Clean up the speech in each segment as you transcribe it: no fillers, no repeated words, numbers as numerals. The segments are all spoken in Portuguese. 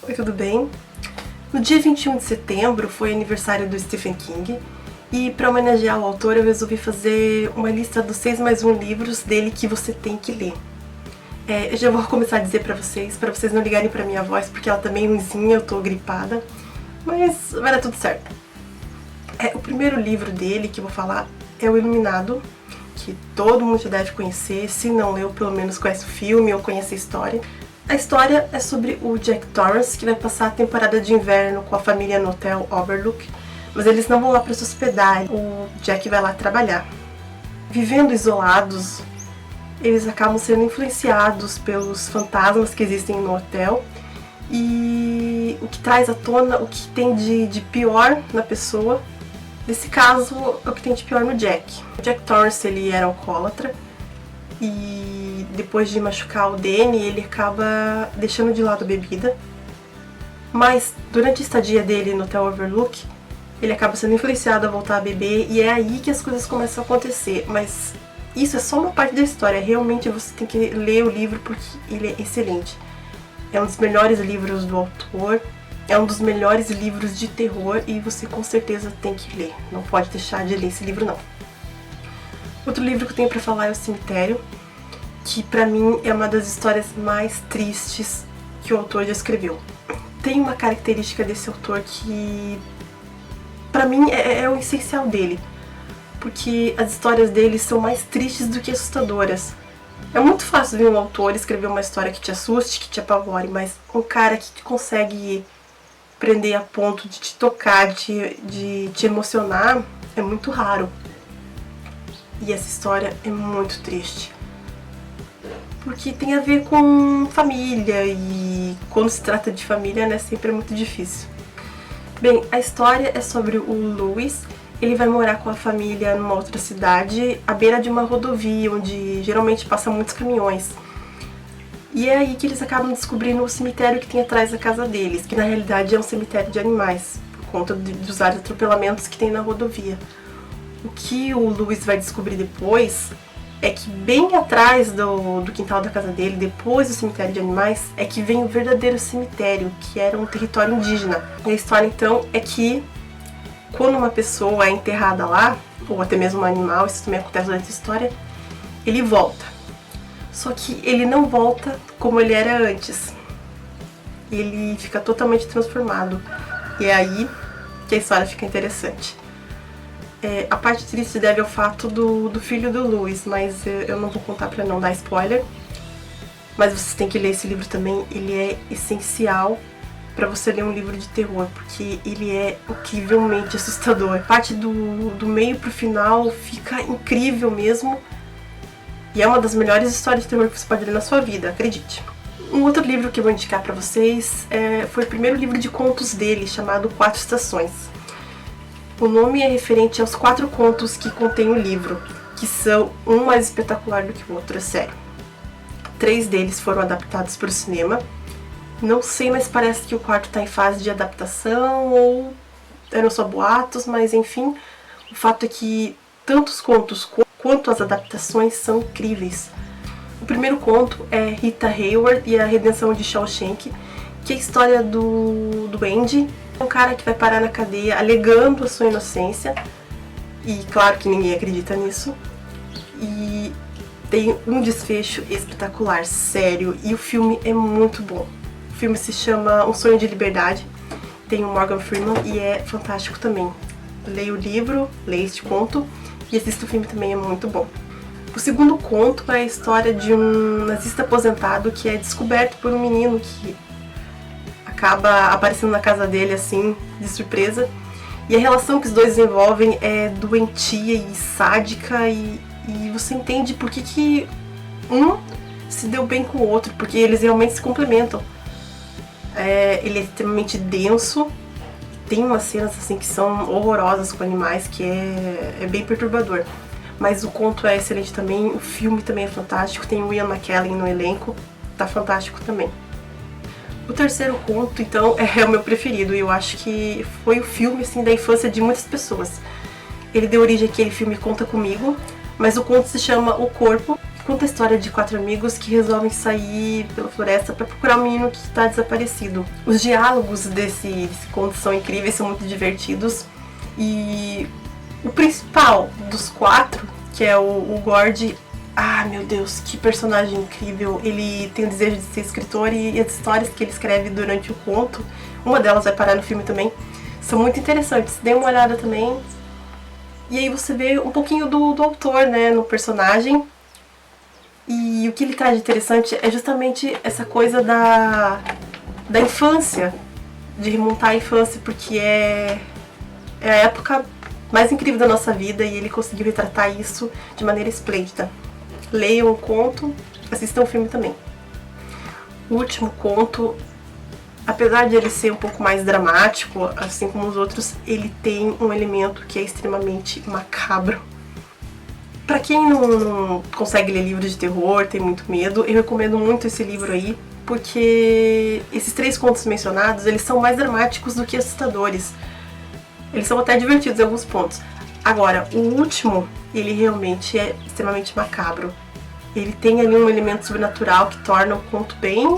Oi, tudo bem? No dia 21 de setembro foi aniversário do Stephen King e para homenagear o autor eu resolvi fazer uma lista dos 6 mais 1 livros dele que você tem que ler. Eu já vou começar a dizer para vocês não ligarem pra minha voz porque ela tá meio ruimzinha, eu tô gripada, mas vai dar tudo certo. O primeiro livro dele que eu vou falar é O Iluminado, que todo mundo já deve conhecer, se não leu, pelo menos conhece o filme ou conhece a história. A história é sobre o Jack Torrance, que vai passar a temporada de inverno com a família no hotel Overlook, mas eles não vão lá para se hospedar, o Jack vai lá trabalhar. Vivendo isolados, eles acabam sendo influenciados pelos fantasmas que existem no hotel e o que traz à tona o que tem de pior na pessoa. Nesse caso, o que tem de pior no Jack. O Jack Torrance, ele era alcoólatra e depois de machucar o Danny, ele acaba deixando de lado a bebida. Mas durante a estadia dele no Hotel Overlook, ele acaba sendo influenciado a voltar a beber e é aí que as coisas começam a acontecer. Mas isso é só uma parte da história, realmente você tem que ler o livro porque ele é excelente. É um dos melhores livros do autor. É um dos melhores livros de terror e você com certeza tem que ler. Não pode deixar de ler esse livro, não. Outro livro que eu tenho pra falar é O Cemitério, que pra mim é uma das histórias mais tristes que o autor já escreveu. Tem uma característica desse autor que pra mim é o essencial dele, porque as histórias dele são mais tristes do que assustadoras. É muito fácil ver um autor escrever uma história que te assuste, que te apavore, mas um cara que consegue prender a ponto de te tocar, de te emocionar, é muito raro. E essa história é muito triste. Porque tem a ver com família e quando se trata de família, né, sempre é muito difícil. Bem, a história é sobre o Louis. Ele vai morar com a família numa outra cidade, à beira de uma rodovia, onde geralmente passam muitos caminhões. E é aí que eles acabam descobrindo o cemitério que tem atrás da casa deles, que na realidade é um cemitério de animais, por conta dos vários atropelamentos que tem na rodovia. O que o Louis vai descobrir depois é que bem atrás do quintal da casa dele, depois do cemitério de animais, é que vem o verdadeiro cemitério, que era um território indígena. E a história então é que quando uma pessoa é enterrada lá, ou até mesmo um animal, isso também acontece durante a história, ele volta. Só que ele não volta como ele era antes. Ele fica totalmente transformado. E é aí que a história fica interessante. A parte triste deve ao fato do filho do Louis, mas eu não vou contar pra não dar spoiler. Mas vocês têm que ler esse livro também, ele é essencial pra você ler um livro de terror, porque ele é incrivelmente assustador. A parte do meio pro final fica incrível mesmo. E é uma das melhores histórias de terror que você pode ler na sua vida, acredite. Um outro livro que eu vou indicar pra vocês foi o primeiro livro de contos dele, chamado 4 Estações. O nome é referente aos 4 contos que contém o livro, que são um mais espetacular do que o outro, é sério. 3 deles foram adaptados para o cinema. Não sei, mas parece que o 4 está em fase de adaptação ou eram só boatos, mas enfim, o fato é que tanto os contos quanto as adaptações são incríveis. O primeiro conto é Rita Hayworth e a Redenção de Shawshank, que é a história do Andy, um cara que vai parar na cadeia alegando a sua inocência, e claro que ninguém acredita nisso, e tem um desfecho espetacular, sério, e o filme é muito bom. O filme se chama Um Sonho de Liberdade, tem o Morgan Freeman e é fantástico também. Leia o livro, leia este conto, e assista o filme também, é muito bom. O segundo conto é a história de um nazista aposentado que é descoberto por um menino que acaba aparecendo na casa dele assim, de surpresa. E a relação que os dois desenvolvem é doentia e sádica e você entende por que um se deu bem com o outro, porque eles realmente se complementam. Ele é extremamente denso. Tem umas cenas assim que são horrorosas com animais, que é bem perturbador. Mas o conto é excelente também, o filme também é fantástico, tem o Ian McKellen no elenco, tá fantástico também. O terceiro conto, então, é o meu preferido, e eu acho que foi o filme assim, da infância de muitas pessoas. Ele deu origem àquele filme Conta Comigo, mas o conto se chama O Corpo, Conta a história de 4 amigos que resolvem sair pela floresta para procurar um menino que está desaparecido. Os diálogos desse conto são incríveis, são muito divertidos. E o principal dos 4, que é o Gord, ah, meu Deus, que personagem incrível. Ele tem o desejo de ser escritor e as histórias que ele escreve durante o conto, uma delas vai parar no filme também, são muito interessantes. Dê uma olhada também. E aí você vê um pouquinho do autor, né, no personagem. E o que ele traz de interessante é justamente essa coisa da infância, de remontar a infância, porque é a época mais incrível da nossa vida e ele conseguiu retratar isso de maneira esplêndida. Leiam o conto, assistam o filme também. O último conto, apesar de ele ser um pouco mais dramático, assim como os outros, ele tem um elemento que é extremamente macabro. Pra quem não consegue ler livros de terror, tem muito medo, eu recomendo muito esse livro aí, porque esses 3 contos mencionados, eles são mais dramáticos do que assustadores. Eles são até divertidos em alguns pontos. Agora, o último, ele realmente é extremamente macabro. Ele tem ali um elemento sobrenatural que torna o conto bem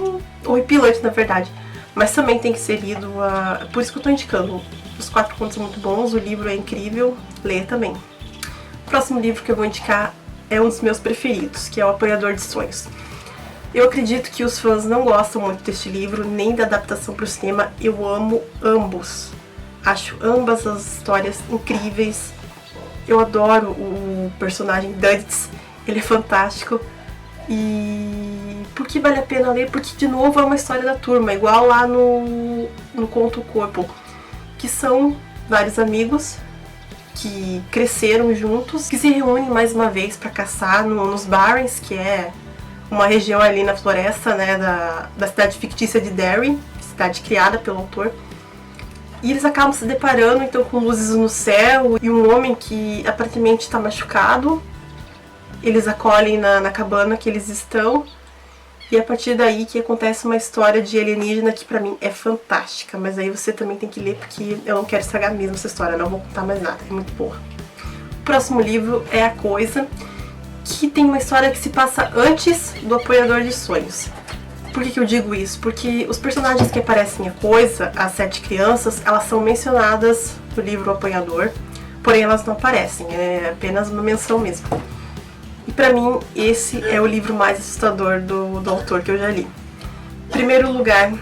horripilante, na verdade. Mas também tem que ser lido, por isso que eu tô indicando. Os 4 contos são muito bons, o livro é incrível, leia também. O próximo livro que eu vou indicar é um dos meus preferidos, que é O Apanhador de Sonhos. Eu acredito que os fãs não gostam muito deste livro, nem da adaptação para o cinema. Eu amo ambos. Acho ambas as histórias incríveis. Eu adoro o personagem Duds, ele é fantástico. E por que vale a pena ler? Porque, de novo, é uma história da turma, igual lá no Conto o Corpo, que são vários amigos que cresceram juntos, que se reúnem mais uma vez para caçar nos Barrens, que é uma região ali na floresta, né, da cidade fictícia de Derry, cidade criada pelo autor. E eles acabam se deparando então com luzes no céu e um homem que aparentemente está machucado. Eles acolhem na cabana que eles estão. E é a partir daí que acontece uma história de alienígena que pra mim é fantástica. Mas aí você também tem que ler, porque eu não quero estragar mesmo essa história, não vou contar mais nada, é muito boa. O próximo livro é A Coisa, que tem uma história que se passa antes do Apanhador de Sonhos. Por que eu digo isso? Porque os personagens que aparecem em A Coisa, as 7 crianças, elas são mencionadas no livro O Apanhador, porém elas não aparecem, é apenas uma menção mesmo. E pra mim, esse é o livro mais assustador do autor que eu já li. Em primeiro lugar,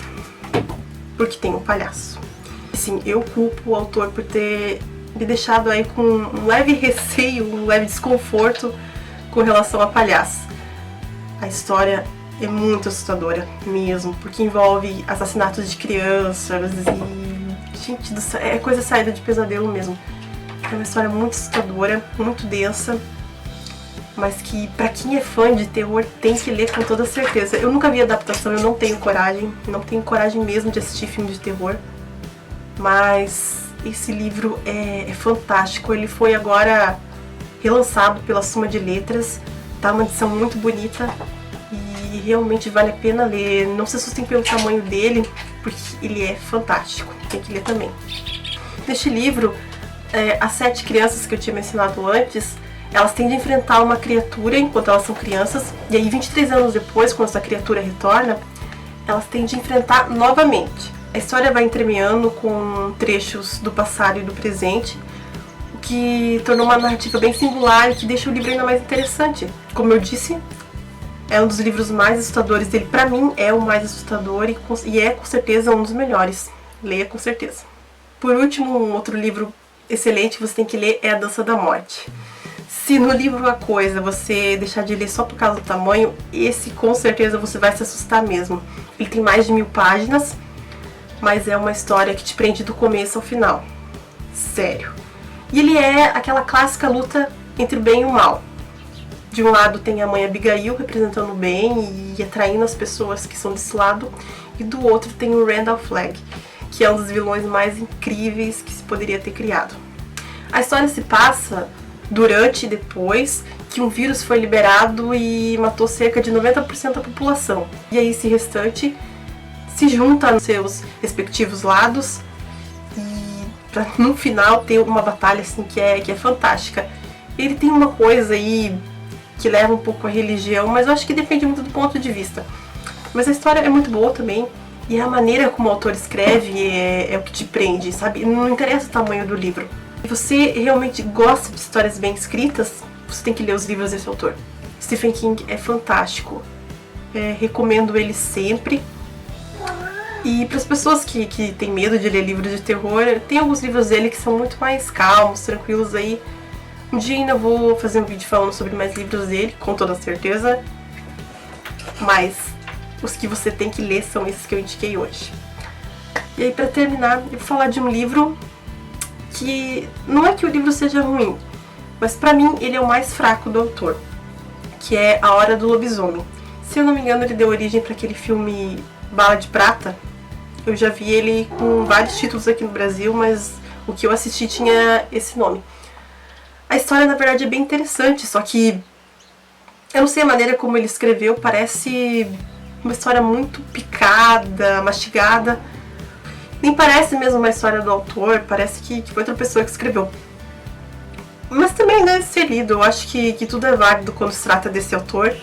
porque tem um palhaço. Assim, eu culpo o autor por ter me deixado aí com um leve receio, um leve desconforto com relação a palhaço. A história é muito assustadora mesmo, porque envolve assassinatos de crianças e... gente do céu, é coisa saída de pesadelo mesmo. É uma história muito assustadora, muito densa, mas que pra quem é fã de terror tem que ler com toda certeza. Eu nunca vi adaptação, eu não tenho coragem mesmo de assistir filme de terror, mas esse livro é fantástico. Ele foi agora relançado pela Suma de Letras, tá uma edição muito bonita e realmente vale a pena ler. Não se assustem pelo tamanho dele, porque ele é fantástico, tem que ler também. Neste livro, as 7 crianças que eu tinha mencionado antes, elas têm de enfrentar uma criatura enquanto elas são crianças, e aí 23 anos depois, quando essa criatura retorna, elas têm de enfrentar novamente. A história vai entremeando com trechos do passado e do presente, o que tornou uma narrativa bem singular e que deixa o livro ainda mais interessante. Como eu disse, é um dos livros mais assustadores dele. Pra mim, é o mais assustador e é com certeza um dos melhores. Leia com certeza. Por último, um outro livro excelente que você tem que ler é A Dança da Morte. Se no livro A Coisa você deixar de ler só por causa do tamanho, esse com certeza você vai se assustar mesmo. Ele tem mais de 1000 páginas, mas é uma história que te prende do começo ao final. Sério. E ele é aquela clássica luta entre o bem e o mal. De um lado tem a mãe Abigail representando o bem e atraindo as pessoas que são desse lado, e do outro tem o Randall Flagg, que é um dos vilões mais incríveis que se poderia ter criado. A história se passa durante e depois que um vírus foi liberado e matou cerca de 90% da população. E aí esse restante se junta nos seus respectivos lados e pra no final ter uma batalha assim que é fantástica. Ele tem uma coisa aí que leva um pouco à religião, mas eu acho que depende muito do ponto de vista. Mas a história é muito boa também, e a maneira como o autor escreve é o que te prende, sabe? Não interessa o tamanho do livro. Se você realmente gosta de histórias bem escritas, você tem que ler os livros desse autor. Stephen King é fantástico. Recomendo ele sempre. E para as pessoas que têm medo de ler livros de terror, tem alguns livros dele que são muito mais calmos, tranquilos aí. Um dia ainda vou fazer um vídeo falando sobre mais livros dele, com toda certeza. Mas os que você tem que ler são esses que eu indiquei hoje. E aí, para terminar, eu vou falar de um livro que não é que o livro seja ruim, mas para mim ele é o mais fraco do autor, que é A Hora do Lobisomem. Se eu não me engano, ele deu origem para aquele filme Bala de Prata. Eu já vi ele com vários títulos aqui no Brasil, mas o que eu assisti tinha esse nome. A história, na verdade, é bem interessante, só que eu não sei a maneira como ele escreveu, parece uma história muito picada, mastigada. Nem parece mesmo uma história do autor, parece que foi outra pessoa que escreveu. Mas também deve ser lido, eu acho que tudo é válido quando se trata desse autor.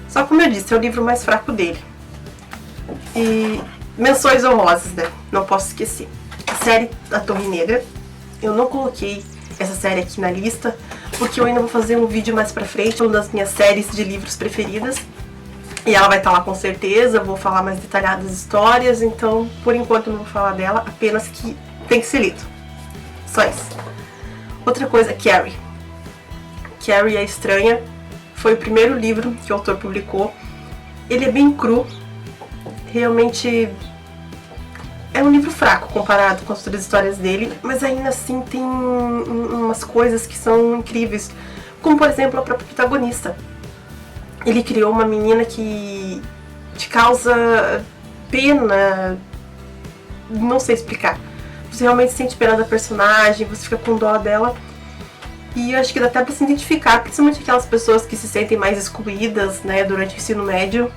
Só como eu disse, é o livro mais fraco dele. E menções honrosas, né? Não posso esquecer. A série A Torre Negra. Eu não coloquei essa série aqui na lista, porque eu ainda vou fazer um vídeo mais pra frente, uma das minhas séries de livros preferidas. E ela vai estar lá com certeza, vou falar mais detalhadas histórias, então por enquanto eu não vou falar dela, apenas que tem que ser lido. Só isso. Outra coisa, Carrie. Carrie a Estranha foi o primeiro livro que o autor publicou. Ele é bem cru, realmente é um livro fraco comparado com as outras histórias dele, mas ainda assim tem umas coisas que são incríveis, como por exemplo a própria protagonista. Ele criou uma menina que te causa pena, não sei explicar. Você realmente sente pena da personagem, você fica com dó dela. E eu acho que dá até pra se identificar, principalmente aquelas pessoas que se sentem mais excluídas, né, durante o ensino médio.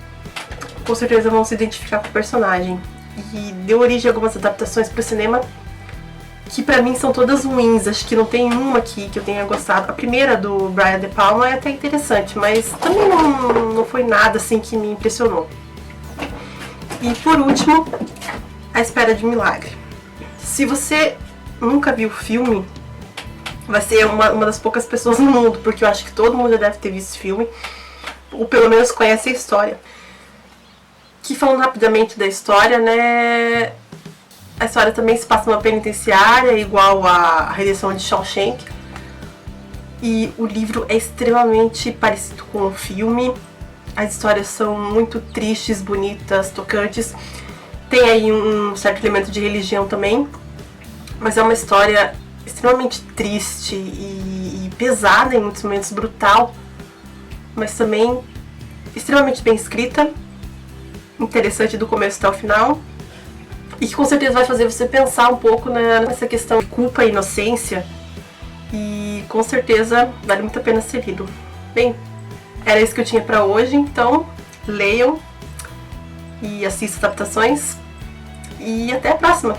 Com certeza vão se identificar com o personagem. E deu origem a algumas adaptações pro cinema que pra mim são todas ruins, acho que não tem uma aqui que eu tenha gostado. A primeira do Brian De Palma é até interessante, mas também não foi nada assim que me impressionou. E por último, A Espera de um Milagre. Se você nunca viu o filme, vai ser uma das poucas pessoas no mundo, porque eu acho que todo mundo já deve ter visto esse filme, ou pelo menos conhece a história. Que falando rapidamente da história, né? A história também se passa numa penitenciária, igual a Redenção de Shawshank. E o livro é extremamente parecido com o filme. As histórias são muito tristes, bonitas, tocantes. Tem aí um certo elemento de religião também. Mas é uma história extremamente triste e pesada, em muitos momentos brutal. Mas também extremamente bem escrita. Interessante do começo até o final. E que com certeza vai fazer você pensar um pouco nessa questão de culpa e inocência. E com certeza vale muito a pena ser lido. Bem, era isso que eu tinha pra hoje, então leiam e assistam adaptações. E até a próxima!